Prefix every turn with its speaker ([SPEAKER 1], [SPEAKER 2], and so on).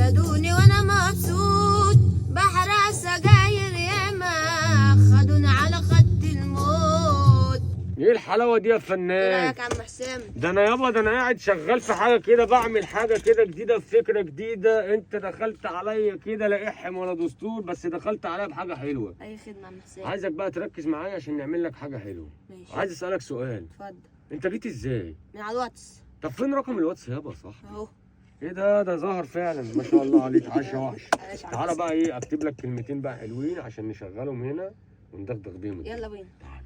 [SPEAKER 1] خدوني وانا مبسوط، بحر السجاير ياما خدوني على خط الموت.
[SPEAKER 2] ايه الحلاوه دي يا
[SPEAKER 1] ايه
[SPEAKER 2] فنان؟
[SPEAKER 1] رايك يا عم حسام؟
[SPEAKER 2] ده انا يابا، ده انا قاعد شغال في حاجه كده، بعمل حاجه كده جديده، في فكره جديده. انت دخلت عليا كده لا احم ولا دستور، بس دخلت عليا بحاجه حلوه.
[SPEAKER 1] اي خدمه يا عم حسام.
[SPEAKER 2] عايزك بقى تركز معايا عشان نعمل لك حاجه حلوه.
[SPEAKER 1] ماشي.
[SPEAKER 2] عايز اسالك سؤال.
[SPEAKER 1] اتفضل.
[SPEAKER 2] انت جيت ازاي؟
[SPEAKER 1] من على الواتس
[SPEAKER 2] طب فين رقم الواتس يابا؟ صح
[SPEAKER 1] اهو.
[SPEAKER 2] ايه ده ظهر فعلا، ما شاء الله عليك، عاش يا وحش.
[SPEAKER 1] عاش يا عم
[SPEAKER 2] تعالى
[SPEAKER 1] حسام.
[SPEAKER 2] بقى ايه، اكتب لك كلمتين بقى حلوين عشان نشغلهم هنا وندغدغ بيهم.
[SPEAKER 1] يلا بينا.
[SPEAKER 2] تعالى.